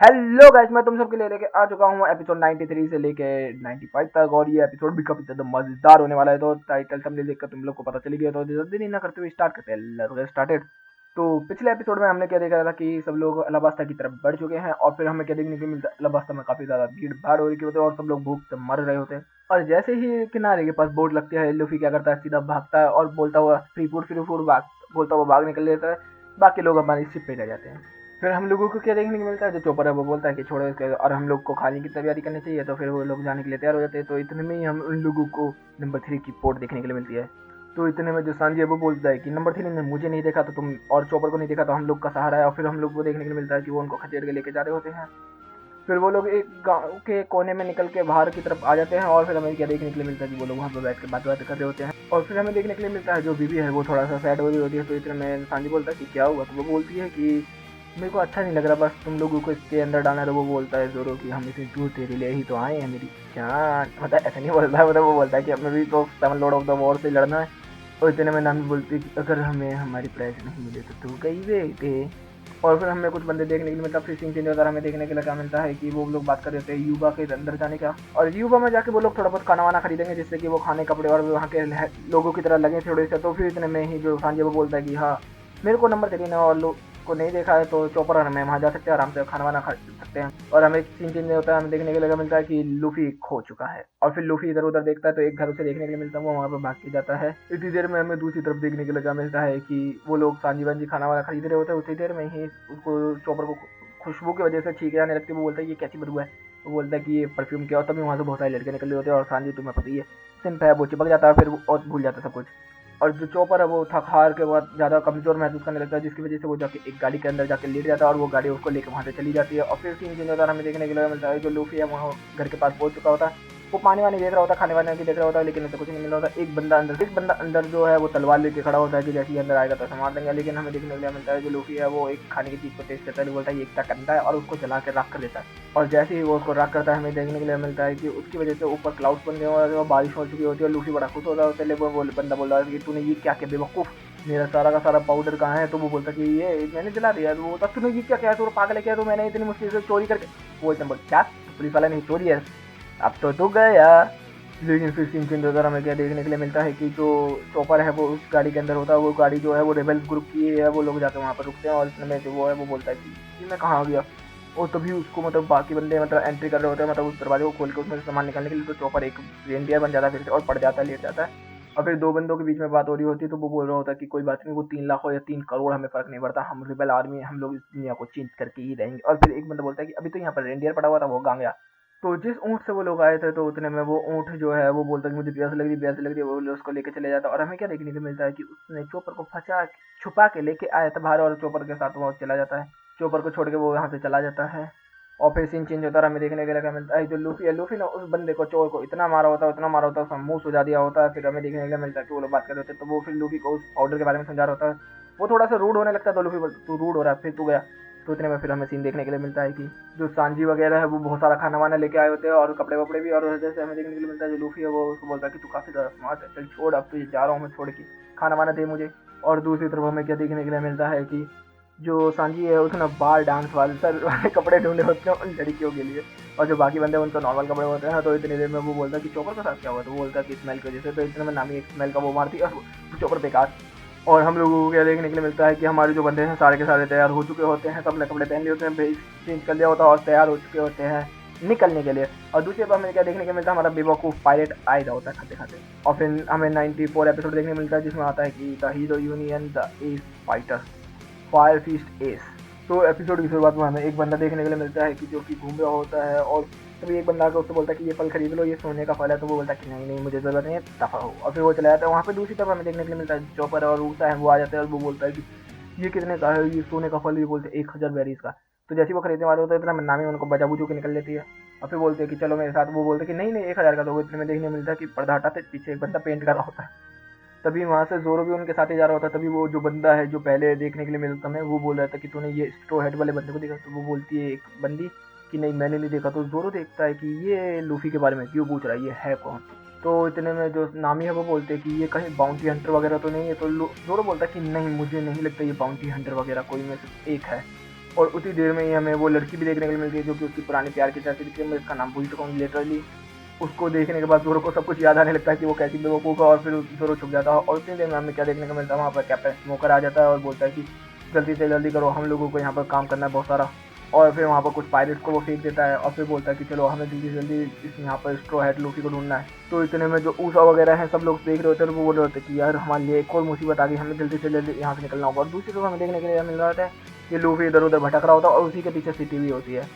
Hello guys, मैं तुम सबके लिए लेके आ चुका हूँ एपिसोड 93 से लेके 95 तक। और ये एपिसोड भी काफी ज्यादा मजेदार होने वाला है। तो टाइटल थंबनेल देखकर तुम लोग को पता चली गया। तो जल्दी नहीं ना करते हुए स्टार्ट करते हैं। Let's get started. तो पिछले एपिसोड में हमने क्या देखा था कि सब लोग अलाबास्ता की तरफ बढ़ चुके हैं। और फिर हमें क्या देखने को मिलता है, अलाबास्ता में काफी ज्यादा भीड़ भाड़ हो रही होती है और सब लोग भूख से मर रहे होते हैं। और जैसे ही किनारे के पास बोट लगती है, लूफी क्या करता है, सीधा भागता है और बोलता हुआ फ्री फूड भाग बोलता हुआ भाग निकल लेता है। बाकी लोग हमारी शिप पे रह जाते हैं। फिर हम लोगों को क्या देखने को मिलता है, जो चोपर है वो बोलता है कि छोड़ो इसके, और हम लोग को खाने की तैयारी करनी चाहिए। तो फिर वो लोग जाने के लिए तैयार हो जाते हैं। तो इतने में ही हम उन लोगों को नंबर 3 की पोर्ट देखने के लिए मिलती है। तो इतने में जो सांजी है वो बोलता है कि नंबर 3 ने मुझे नहीं देखा तो तुम, और चोपर को नहीं देखा तो हम लोग का सहारा है। और फिर हम लोग को देखने के लिए मिलता है कि वो उनको खदेड़ के लेके जा रहे होते हैं। फिर वो लोग एक गांव के कोने में निकल के बाहर की तरफ आ जाते हैं। और फिर हमें क्या देखने के लिए मिलता है कि वो लोग वहाँ पर बैठ के बात कर रहे होते हैं। और फिर हमें देखने के लिए मिलता है जो बीबी है वो थोड़ा सा सैड हो रही होती है। तो इतने में सांजी बोलता है कि क्या हुआ। तो वो बोलती है कि मेरे को अच्छा नहीं लग रहा, बस तुम लोगों को इसके अंदर डालना है। तो वो बोलता है जोरो कि हम इतनी दूर तेरे लिए ही तो आए हैं मेरी जान। मतलब ऐसा नहीं बोलता है, मतलब वो बोलता है कि हमें भी तो seven Lord of the war से लड़ना है। और इतने में नामी बोलती है कि अगर हमें हमारी प्राइज नहीं मिले तो तू गई बेटे। और फिर हमें कुछ बंदे देखने के लिए, मतलब फिर सीन चेंज होता है। हमें देखने के लिए क्या मिलता है कि वो लोग बात कर रहे थे युवा के अंदर जाने का। और युवा में जाके वो लोग थोड़ा बहुत खाना वाना खरीदेंगे, जिससे कि वो खाने कपड़े और वहाँ के लोगों की तरह लगे थोड़े से। तो फिर इतने में ही जो सांझे वो बोलता है कि हाँ, मेरे को नंबर 3 ने और लोग को नहीं देखा है, तो चौपर और हमें वहाँ जा सकते हैं, आराम से खाना वाना खा सकते हैं। और हमें एक सीन चेंज होता है, हमें देखने के लिए मिलता है कि लूफी खो चुका है। और फिर लूफी इधर उधर देखता है तो एक घर उसे देखने के लिए मिलता है, वो वहाँ पे भाग के जाता है। इतनी देर में हमें दूसरी तरफ देखने के लिए मिलता है कि वो लोग सांजी वांजी खाना वाना खरीद रहे होते हैं। उसी देर में ही उसको चौपर को खुशबू की वजह से छींके आने लगती है। वो बोलता है ये कैसी बदबू है। वो बोलता है कि ये परफ्यूम क्या होता है। तभी वहाँ से बहुत सारी लड़के निकल रहे होते हैं। और सांजी तुम्हें पता ही है, सिंप है, वो चिपक जाता है फिर और भूल जाता है सब कुछ। और जो चॉपर है वो थक हार के बाद ज़्यादा कमज़ोर महसूस करने लगता है, जिसकी वजह से वो जाके एक गाड़ी के अंदर जाके लेट जाता है। और वो गाड़ी उसको लेकर वहाँ से चली जाती है। और फिर सीन चेंज होता है, हमें देखने के लिए मिलता है जो लूफी है वहाँ घर के पास पहुंच चुका होता है। वो पानी वानी देख रहा होता है, खाने वाने की देख रहा होता है, लेकिन उसे कुछ नहीं मिल रहा होता। एक बंदा अंदर जो है वो तलवार लेके खड़ा होता है कि जैसे ही अंदर आएगा तो संभाल देंगे। लेकिन हमें देखने के लिए मिलता है जो लूफी है वो एक खाने की चीज़ को टेस्ट करता है, बोलता है ये इतना गंदा है, और उसको जला के राख कर देता है। और जैसे ही वो उसको राख करता है, हमें देखने के लिए मिलता है कि उसकी वजह से ऊपर क्लाउड्स बन गए और बारिश हो चुकी होती है। और लूफी बड़ा खुश होता है। लेकिन वो बंदा बोल रहा है कि तूने ये क्या किया बेवकूफ़, मेरा सारा का सारा पाउडर कहाँ है। तो वो बोलता कि ये मैंने जला दिया। तो वो बोलता तूने ये क्या किया, तू पागल है क्या, तो मैंने इतनी मुश्किल से चोरी करके। वो एकदम क्या, पुलिस वाला नहीं चोरी है, अब तो तू गया। लेकिन फिर सीन चेंज होकर हमें क्या देखने के लिए मिलता है कि जो चॉपर है वो उस गाड़ी के अंदर होता है। वो गाड़ी जो है वो रेबल ग्रुप की है। वो लोग जाके वहाँ पर रुकते हैं। और इसमें जो वो है वो बोलता है कि ये मैं कहाँ गया। और तभी उसको मतलब बाकी बंदे मतलब एंट्री कर रहे होते हैं, मतलब उस दरवाजे को खोल के उसमें से सामान निकालने के लिए। तो चॉपर एक रेंडियर बन जाता है फिर से और पड़ जाता है, लेट जाता है। और फिर दो बंदों के बीच में बात हो रही होती है। तो वो बोल रहा होता है कि कोई बात नहीं, वो 3 लाख हो या 3 करोड़ हमें फर्क नहीं पड़ता, हम रिबल आर्मी, हम लोग इस दुनिया को चेंज करके ही रहेंगे। और फिर एक बंदा बोलता है कि अभी तो यहाँ पर रेंडियर पड़ा हुआ था, वो कहाँ गया। तो जिस ऊँट से वो लोग आए थे, तो उतने में वो ऊँट जो है वो बोलता है कि मुझे प्यास लग रही है, वो उसको लेके चले जाता है। और हमें क्या देखने को मिलता है कि उसने चोपर को फंसा छुपा के लेके आया था बाहर, और चोपर के साथ वो चला जाता है। चोपर को छोड़ के वो यहाँ से चला जाता है। और फिर सीन चेंज होता है, हमें देखने के लिए मिलता है जो लूफी है, लूफी ने उस बंदे को, चोर को इतना मारा होता है, इतना मारा होता है, उसका मुंह सुझा दिया होता है। फिर हमें देखने के लिए मिलता है कि वो लोग बात कर रहे होते हैं। तो वो फिर लूफी को उस पाउडर के बारे में समझा रहा होता है। वो थोड़ा सा रूड होने लगता है। तो लूफी तू रूड हो रहा है, फिर तू गया। तो इतने में फिर हमें सीन देखने के लिए मिलता है कि जो सांजी वगैरह है वो बहुत सारा खाना वाना लेके आए होते हैं, और कपड़े वपड़े भी। और जैसे हमें देखने के लिए मिलता है जो लूफी है वो उसको बोलता है कि तू काफी ज्यादा स्मार्ट है, चल छोड़, अब तुझे जा रहा हूँ मैं छोड़ के, खाना वाना दे मुझे। और दूसरी तरफ हमें क्या देखने के लिए मिलता है कि जो सांजी है उसने बार डांस वाले सर वाले कपड़े ढूंढे होते हैं उन लड़कियों के लिए। और जो बाकी बंदे उनको नॉर्मल कपड़े होते हैं। तो इतनी देर में वो बोलता है कि चोपर के साथ क्या हुआ। तो वो बोलता है कि स्मेल की वजह से। तो इतने में नामी एक स्मेल का वो मारती है और चोपर बेकार। और हम लोगों को क्या देखने के लिए मिलता है कि हमारे जो बंदे हैं सारे के सारे तैयार हो चुके होते हैं, सबने कपड़े पहन लिए होते हैं, भेज चेंज कर लिया होता है और तैयार हो चुके होते हैं निकलने के लिए। और दूसरी बार हमें क्या देखने को मिलता है, हमारा बेवकूफ़ पायलट आए रहा होता है खाते खाते। और फिर हमें 94 एपिसोड देखने को मिलता है, जिसमें आता है कि the hero union the S fighter fire feast S. तो एपिसोड की शुरुआत में हमें एक बंदा देखने के लिए मिलता है कि जो कि घूम रहा होता है। और तभी एक बंदा आकर उससे बोलता है कि ये फल खरीद लो, ये सोने का फल है। तो वो बोलता है कि नहीं नहीं, मुझे ज़रूरत नहीं है, दफा हो। और फिर वो चला जाता है। वहाँ पे दूसरी तरफ हमें देखने के लिए मिलता है चॉपर और ऊषा है, वो आ जाता है। और वो बोलता है कि ये कितने का है, ये सोने का फल। ये बोलते हैं 1000 बैरीज का। तो जैसे ही वो खरीदने वाले होते हैं, इतना नामी उनको बजा बुजू के निकल लेती है। और फिर बोलते हैं कि चलो मेरे साथ। वो बोलते हैं कि नहीं नहीं, 1000 का। तो वो इतने में देखने मिलता है कि पर्दा हटाते पीछे एक बंदा पेंट कर रहा होता है। तभी वहाँ से जोरो भी उनके साथ ही जा रहा होता है। तभी वो जो बंदा है जो पहले देखने के लिए मिलता है, वो बोल रहा था कि तूने ये स्ट्रो हेड वाले बंदे को देखा। तो वो बोलती है एक बंदी कि नहीं मैंने नहीं देखा। तो जोरो देखता है कि ये लूफी के बारे में क्यों पूछ रहा है, ये है कौन। तो इतने में जो नामी है वो बोलते हैं कि ये कहीं बाउंटी हंटर वगैरह तो नहीं है। तो जोरो बोलता है कि नहीं, मुझे नहीं लगता ये बाउंटी हंटर वगैरह कोई में से एक है। और उतनी देर में ही हमें वो लड़की भी देखने को मिलती है जो कि उसकी पुरानी प्यार की तरह दिखती है। मैं इसका नाम भूल चुका हूँ लिटरली। उसको देखने के बाद जोरो को सब कुछ याद आने लगता है कि वो कैसी बेवकूफ़ है और फिर जोरो छुप जाता है। और उतनी देर में हमें क्या देखने को मिलता है, वहाँ पर कैप्टन स्मोकर आ जाता है और बोलता है कि जल्दी से जल्दी करो, हम लोगों को यहाँ पर काम करना है बहुत सारा। और फिर वहाँ पर कुछ पायरेट्स को वो फेंक देता है और फिर बोलता है कि चलो हमें जल्दी से जल्दी इस यहाँ पर स्ट्रॉ हैट लूफी को ढूंढना है। तो इतने में जो ऊषा वगैरह हैं सब लोग देख रहे होते हैं और वो बोल रहे होते हैं कि यार हमारे लिए एक और मुसीबत आ गई, हमें जल्दी से जल्दी यहाँ से निकलना होगा। और दूसरी तरफ हमें देखने के लिए मिल रहा है कि लूफी इधर उधर भटक रहा होता है और उसी के पीछे सिटी भी होती है।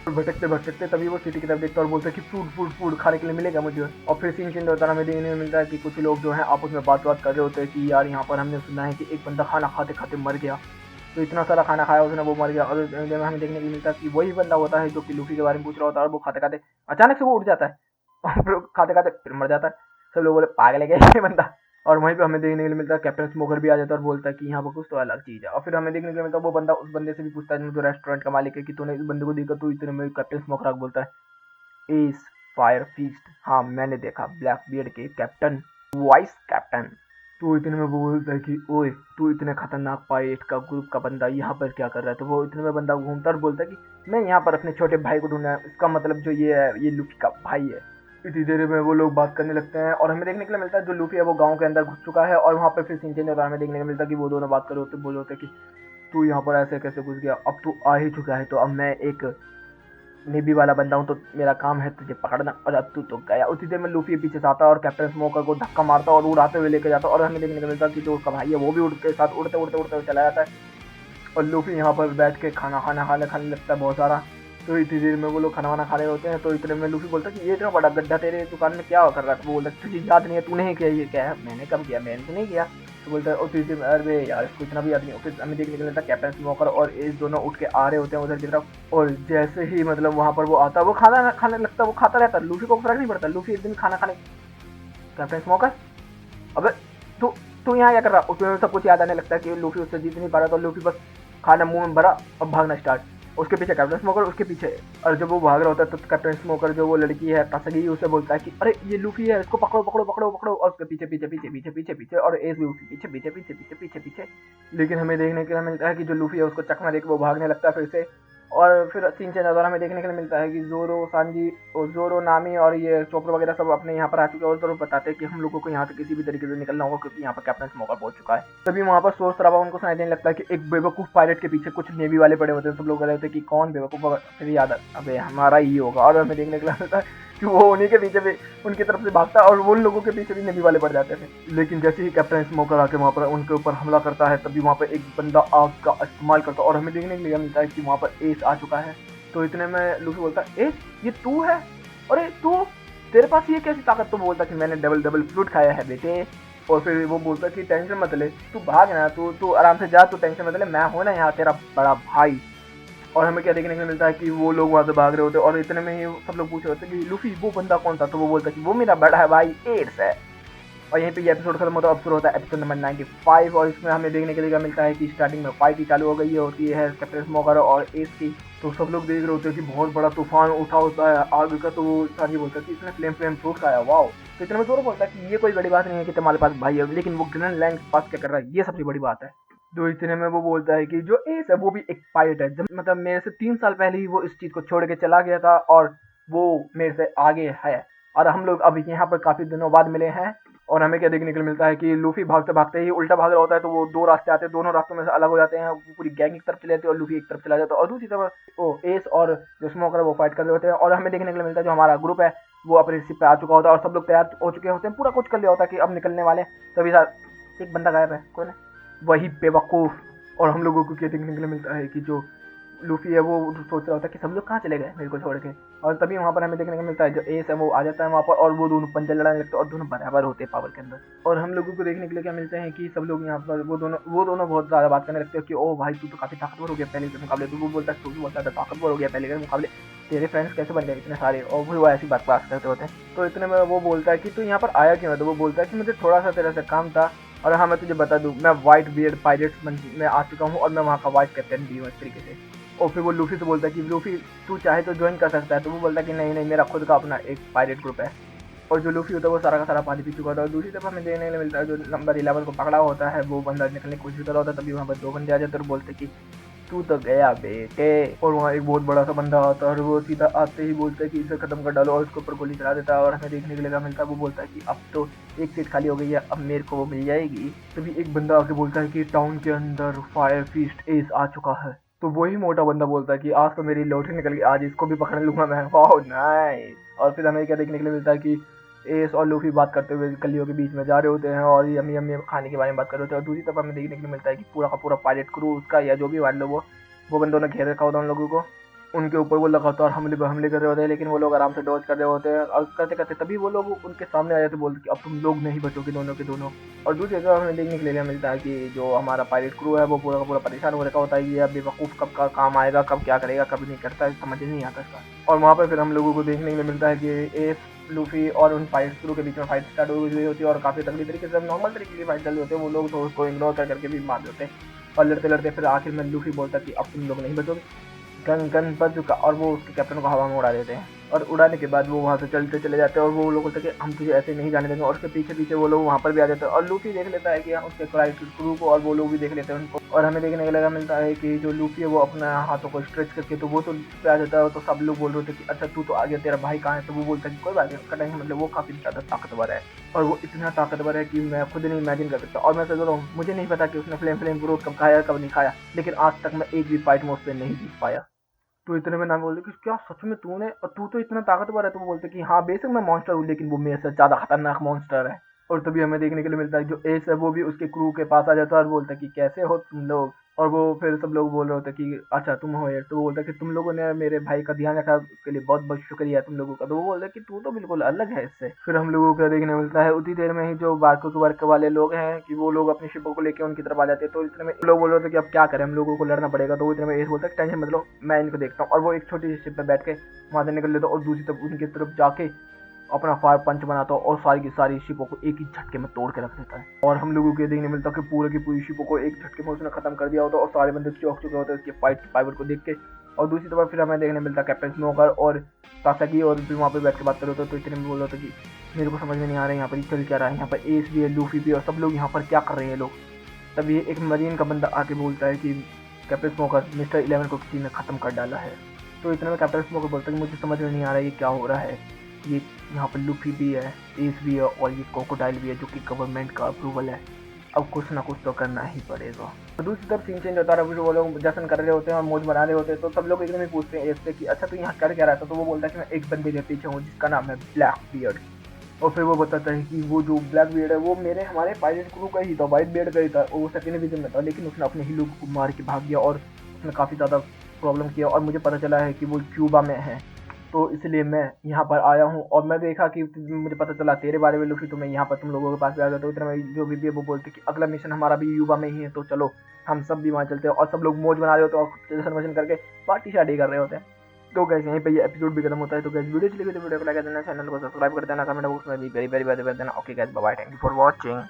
और भटकते भटकते तभी वो सिटी की तरफ देखता है और बोलता है कि फूड फूड फूड खाने के लिए मिलेगा मुझे। और फिर सीन चेंज होता है, हमें देखने को मिलता है कि कुछ लोग जो हैं आपस में बात कर रहे होते हैं कि यार यहाँ पर हमने सुना है कि एक बंदा खाना खाते खाते मर गया, तो इतना सारा खाना खाया उसने, वो मर गया। और हमें देखने को मिलता है कि वही बंदा होता है जो कि लूफी के बारे में पूछ रहा होता है और वो खाते खाते अचानक से वो उठ जाता है और फिर खाते खाते फिर मर जाता है। सब लोग बोले पागल है क्या ये बंदा। और वहीं पे हमें देखने के लिए मिलता है कैप्टन स्मोकर भी आ जाता है और बोलता है कि यहाँ पर कुछ तो अलग चीज़ है। और फिर हमें देखने के लिए मिलता है वो बंदा उस बंदे से भी पूछता है जो रेस्टोरेंट का मालिक है कि तूने इस बंदे को देखा, तो इतने में कैप्टन स्मोकर आके बोलता है एस फायर फीस्ट, हाँ मैंने देखा ब्लैक बियर्ड के कैप्टन, वाइस कैप्टन। तो इतने में वो बोलता है कि ओए तू इतने खतरनाक पायरेट का ग्रुप का बंदा यहाँ पर क्या कर रहा है। तो वो इतने में बंदा घूमता और बोलता है कि मैं यहाँ पर अपने छोटे भाई को ढूंढना है, इसका मतलब जो ये है ये लूफी का भाई है। इतनी देर में वो लोग बात करने लगते हैं और हमें देखने के लिए मिलता है जो लूफी है वो गांव के अंदर घुस चुका है। और वहाँ पर फिर सीन चेंज होता है, हमें देखने को मिलता है कि वो दोनों बात कर रहे होते बोल रहे होते कि तू यहाँ पर ऐसे कैसे घुस गया, अब तू आ ही चुका है तो अब मैं एक नेवी वाला बंदा हूँ तो मेरा काम है तुझे पकड़ना, और अब तू तो गया। उसी देर में लूफी पीछे से आता है और कैप्टन स्मोकर को धक्का मारता और उड़ाते हुए लेके जाता है। और हमें देखने को मिलता है कि जो उसका भाई है वो भी उड़ते साथ उड़ते उड़ते उड़ते हुए चला जाता है और लूफी यहाँ पर बैठ के खाने लगता है बहुत सारा। तो इतनी देर में वो लोग खाना वाना खा रहे होते हैं। तो इतने में लूफी बोलता है कि ये इतना बड़ा गड्ढा तेरे दुकान में क्या कर रहा था। वो बोलता है तुझे याद नहीं है, तूने ही किया, ये क्या है, मैंने कब किया, मैंने तो नहीं किया। तो बोलता है और फिर अरे यार इसको इतना भी याद नहीं। फिर हमें देखने को मिलता है कैप्टन स्मोकर और एस दोनों उठ के आ रहे होते हैं उधर की तरफ। और जैसे ही मतलब वहाँ पर वो आता है वो खाना खाने लगता है, वो खाता रहता है, लूफी को फर्क नहीं पड़ता। लूफी एक दिन खाना खाने कैप्टन स्मोकर अबे तू तू यहाँ क्या कर रहा। उसमें सब कुछ याद आने लगता है कि लूफी उससे जीत नहीं पा रहा, तो लूफी बस खाना मुंह में भरा और भागना स्टार्ट। उसके पीछे कैप्टन स्मोकर उसके पीछे। और जब वो भाग रहा होता है तो कैप्टन स्मोकर जो वो लड़की है तसगी उसे बोलता है कि अरे ये लूफी है, इसको पकड़ो पकड़ो पकड़ो पकड़ो। और उसके पीछे पीछे पीछे पीछे पीछे पीछे और एस भी उसके पीछे पीछे पीछे पीछे पीछे पीछे। लेकिन हमें देखने के लिए मिलता है कि जो लूफी है उसको चकमा देकर वो भागने लगता है फिर से। और फिर सीन चेंज होता है, हमें देखने के लिए मिलता है कि जोरो सांजी और जोरो नामी और ये चोपड़ो वगैरह सब अपने यहाँ पर आ चुके हैं और जरूर बताते हैं कि हम लोगों को यहाँ से किसी भी तरीके से निकलना होगा क्योंकि यहाँ पर कैप्टन स्मोकर पहुंच चुका है। तभी वहाँ पर शोर शराबा उनको सुनाई देने लगता है कि एक बेवकूफ पायलट के पीछे कुछ नेवी वाले पड़े होते हैं। सब लोग कह रहे होते हैं कि कौन बेवकूफ, फिर याद अबे हमारा ही होगा। और हमें देखने के लिए मिलता है कि वो उन्हीं के पीछे भी उनकी तरफ से भागता है और उन लोगों के पीछे भी नेवी वाले पड़ जाते थे। लेकिन जैसे ही कैप्टन स्मोकर आके वहाँ पर उनके ऊपर हमला करता है तभी वहाँ पर एक बंदा आग का इस्तेमाल करता है और हमें देखने के लिए मिलता है कि वहाँ पर एस आ चुका है। तो इतने में लूफी बोलता है एस ये तू है, अरे तू तेरे पास ये कैसी ताकत। तो बोलता कि मैंने डबल डबल फ्रूट खाया है बेटे। और फिर वो बोलता कि टेंशन मत ले, तू भाग ना, तू तू आराम से जा, तू टेंशन मत ले, मैं हूं ना यहाँ तेरा बड़ा भाई। और हमें क्या देखने को मिलता है कि वो लोग वहाँ से भाग रहे होते हैं और इतने में ही सब लोग पूछ रहे होते कि लूफी वो बंदा कौन था। तो वो बोलता कि वो मेरा बड़ा भाई एड्स है। और यहीं पे ये एपिसोड खत्म होता है। अब शुरू होता है एपिसोड नंबर 95 और इसमें हमें देखने के लिए मिलता है कि स्टार्टिंग में फाइट ही चालू हो गई है होती है कैप्टन स्मोकर और एस की। तो सब लोग देख रहे होते हैं कि बहुत बड़ा तूफान उठा होता है आग का। तो वो सांजी बोलता है कि इसने फ्लेम फ्लेम फ्रूट खाया, वाओ। तो इतने में जोरो बोलता है कि ये कोई बड़ी बात नहीं है कि तुम्हारे पास भाई है, लेकिन वो ग्रीन लैंड के पास क्या कर रहा है ये सबसे बड़ी बात है। तो इतने में वो बोलता है कि जो एस है वो भी एक पायलट है, मतलब मेरे से 3 साल पहले ही वो इस चीज को छोड़ के चला गया था और वो मेरे से आगे है और हम लोग अभी यहाँ पर काफी दिनों बाद मिले हैं। और हमें क्या देखने को मिलता है कि लूफी भागते भागते ही उल्टा भाग रहा होता है, तो वो 2 रास्ते आते हैं, दोनों रास्तों में से अलग हो जाते हैं। वो पूरी गैंग एक तरफ चले जाती है और लूफी एक तरफ चला जाता है और दूसरी तरफ वो एस और जो स्मोकर है वो फाइट कर रहे होते हैं। और हमें देखने को मिलता है जो हमारा ग्रुप है वो अपने शिप पे आ चुका होता है और सब लोग तैयार हो चुके होते हैं, पूरा कुछ कर लिया होता है कि अब निकलने वाले। तभी एक बंदा गायब है, कौन है, वही बेवकूफ। और हम लोगों को क्या देखने के लिए मिलता है कि जो लूफी है वो सोच रहा होता है कि सब लोग कहाँ चले गए मेरे को छोड़ के। और तभी वहाँ पर हमें देखने को मिलता है जो एस है वो आ जाता है वहाँ पर और वो दोनों पंजे लड़ाने लगते हैं और दोनों बराबर होते हैं पावर के अंदर। और हम लोगों को देखने के लिए क्या मिलते हैं कि सब लोग यहाँ पर वो दोनों बहुत ज़्यादा बात करने लगते हैं कि ओ भाई तू तो काफ़ी ताकतवर हो गया पहले के मुकाबले। तो वो बोलता है तू भी बहुत ज़्यादा ताकतवर हो गया पहले के मुकाबले, तेरे फ्रेंड्स कैसे बन गए इतने सारे। और वो ऐसी बात करते होते हैं। तो इतने में वो बोलता है कि तू यहाँ पर आया क्यों है। तो वो बोलता है कि मुझे थोड़ा सा तेरे से काम था और हाँ मैं तुझे बता दूँ मैं वाइट बियर्ड पायरेट्स में आ चुका हूँ और मैं वहाँ का वाइस कैप्टन भी हूँ इस तरीके से। और फिर वो लूफी से बोलता है कि लूफी तू चाहे तो ज्वाइन कर सकता है। तो वो बोलता है कि नहीं नहीं मेरा खुद का अपना एक पायरेट ग्रुप है। और जो लूफी होता है वो सारा का सारा पानी पी चुका होता है। और दूसरी तरफ हमें देखने को मिलता है जो नंबर 11 को पकड़ा होता है वो बंदा निकलने की कोशिश कर रहा होता है। तभी वहाँ पर 2 बंदे आ जाते हैं और बोलते कि तू तो गया बेटे। और वहाँ एक बहुत बड़ा सा बंदा आता है और वो सीधा आते ही बोलता है कि इसे खत्म कर डालो और उसके ऊपर गोली चला देता है। और हमें देखने के लिए मिलता है, वो बोलता है कि अब तो एक सीट खाली हो गई है, अब मेरे को वो मिल जाएगी। तभी एक बंदा आके बोलता है कि टाउन के अंदर फायर फीस्ट एस आ चुका है। तो वही मोटा बंदा बोलता है कि आज तो मेरी लॉटरी निकल गई, आज इसको भी पकड़ लूंगा मैं। वाह नाइस। और फिर हमें क्या देखने के लिए मिलता है कि एस और लूफी बात करते हुए कलियों के बीच में जा रहे होते हैं और यम्मी यम्मी खाने के बारे में बात कर रहे होते हैं। और दूसरी तरफ हमें देखने के लिए मिलता है कि पूरा का पूरा पायलट क्रू उसका या जो भी मान लो वो बंदों ने घेर रखा होता है उन लोगों को। उनके ऊपर वो लगातार हमले कर रहे होते हैं, लेकिन वो लोग आराम से डॉज कर रहे होते हैं। और करते करते तभी वो लोग उनके सामने आ जाते, बोलते कि अब तुम लोग नहीं बचोगे दोनों के दोनों। और दूसरी तरफ हमें देखने के लिए मिलता है कि जो हमारा पायलट क्रू है वो पूरा का पूरा परेशान हो रखा होता है कि ये बेवकूफ़ कब का काम आएगा, कब क्या करेगा, कब नहीं करता है, समझ नहीं आता इसका। और वहाँ पर फिर हम लोगों को देखने के लिए मिलता है कि एस लूफी और उन पायलट क्रू के बीच में फाइट स्टार्ट हुई होती है और काफ़ी तगड़ी तरीके से नॉर्मल तरीके की फाइट चल रही होती है। वो लोग तो उसको इग्नोर करके भी मार देते हैं और लड़ते लड़ते फिर आखिर में लूफी बोलता है कि अब तुम लोग नहीं बचोगे, गन गन बच चुका। और वो उसके कैप्टन को हवा में उड़ा देते हैं और उड़ाने के बाद वो वहाँ से चलते चले जाते हैं। और वो लोग बोलते हैं कि हम तुझे ऐसे नहीं जाने देंगे। और उसके पीछे पीछे वो लोग वहाँ पर भी आ जाते हैं और लूफी देख लेता है कि उसके क्रू को, और वो लोग भी देख लेते हैं उनको। और हमें देखने के लगा मिलता है कि जो लूफी है वो अपने हाथों को स्ट्रेच करके तो वो तो पे आ जाता है। तो सब लोग बोल रहे थे कि अच्छा तू तो आ गया, तेरा भाई कहाँ है। तो वो बोलता है कि कोई बात नहीं, उसका टाइम मतलब वो काफ़ी ज़्यादा ताकतवर है और वो इतना ताकतवर है कि मैं खुद नहीं इमेजिन कर सकता। और मैं सोच रहा हूँ मुझे नहीं पता कि उसने फ्लेम ग्रोथ कब खाया कब नहीं खाया, लेकिन आज तक मैं एक भी फाइट में उस पर नहीं जीत पाया। तो इतने में नाम बोलते कि क्या सच में तूने, और तू तो इतना ताकतवर है। तो वो बोलते कि हाँ बेशक मैं मॉन्स्टर हूँ, लेकिन वो मेरे से ज़्यादा खतरनाक मॉन्स्टर है। और तभी हमें देखने के लिए मिलता है जो एस है वो भी उसके क्रू के पास आ जाता है और बोलता है कि कैसे हो तुम लोग। और वो फिर सब लोग बोल रहे होते कि अच्छा तुम हो यार। तो वो बोलता है कि तुम लोगों ने मेरे भाई का ध्यान रखा, उसके लिए बहुत बहुत शुक्रिया तुम लोगों का। तो वो बोलता है कि तू तो बिल्कुल अलग है इससे। फिर हम लोगों को देखने मिलता है उतनी देर में ही जो बारको के वर्क वाले लोग हैं कि वो लोग अपनी शिपों को लेकर उनकी तरफ आ जाते हैं। तो इतने में लोग बोल रहे थे कि अब क्या करें, हम लोगों को लड़ना पड़ेगा। तो इतने में एस बोलता है टेंशन मत लो, मैं इनको देखता हूँ। और वो एक छोटी सी शिप पे बैठ के वहां से निकल लेता और दूसरी तरफ उनकी तरफ जाके अपना फायर पंच बनाता और सारी की सारी शिपों को एक ही झटके में तोड़ के रख देता है। और हम लोगों को देखने मिलता है कि पूरे की पूरी शिपों को एक झटके में उसने खत्म कर दिया होता और सारे बंदे चौंक चुके होते हैं उसके फाइबर को देख के। और दूसरी तरफ फिर हमें देखने मिलता है कैप्टन स्मोकर और तासाकी और भी वहाँ पे बैठ के बात कर रहे होते। तो इतने में बोल रहे थे कि मेरे को समझ में नहीं आ रहा है यहाँ पर चल क्या रहा है, यहाँ पर एस भी है लूफी भी और सब लोग यहाँ पर क्या कर रहे हैं लोग। तभी एक मरीन का बंदा आके बोलता है कि कैप्टन स्मोकर मिस्टर 11 को किसी ने खत्म कर डाला है। तो इतने में कैप्टन स्मोकर बोलता है कि मुझे समझ में नहीं आ रहा है ये क्या हो रहा है, ये यहाँ पर लूफी भी है, एस भी है और ये क्रोकोडाइल भी है जो कि गवर्नमेंट का अप्रूवल है। अब कुछ ना कुछ तो करना ही पड़ेगा। तो दूसरी तरफ सीन चेंज होता है, फिर वो लोग जश्न कर रहे होते हैं और मौज बना रहे होते हैं। तो सब लोग एकदम ही पूछते हैं एस से कि अच्छा तू यहाँ कर क्या रहा था। तो वो बोलता है कि मैं एक बंदे के पीछे हूँ जिसका नाम है ब्लैक बियर्ड। और फिर वो बताता है कि वो जो ब्लैक बियर्ड है वो हमारे पायलट क्रू का ही था, वाइट बियर्ड का ही था, और वो सेकेंड डिवीजन में था, लेकिन उसने अपने ही लोगों को मार के भाग गया और उसने काफ़ी ज़्यादा प्रॉब्लम किया। और मुझे पता चला है कि वो क्यूबा में है, तो इसलिए मैं यहाँ पर आया हूँ। और मैं देखा कि मुझे पता चला तेरे बारे में लूफी, तो मैं यहाँ पर तुम लोगों के पास भी आ गया। तो इतना में जो भी वो बोलते कि अगला मिशन हमारा भी युवा में ही है, तो चलो हम सब भी वहाँ चलते हैं। और सब लोग मौज बना रहे होते हैं और जश्न वशन करके पार्टी शार्टी कर रहे होते हैं। तो गैस यहीं पे ये एपिसोड भी खत्म होता है। तो गैस वीडियो चली गई तो वीडियो को लाइक कर देना, चैनल को सब्सक्राइब कर देना, कमेंट बॉक्स में भी वेरी वेरी वेरी कर देना। Okay guys bye bye, thank you for watching.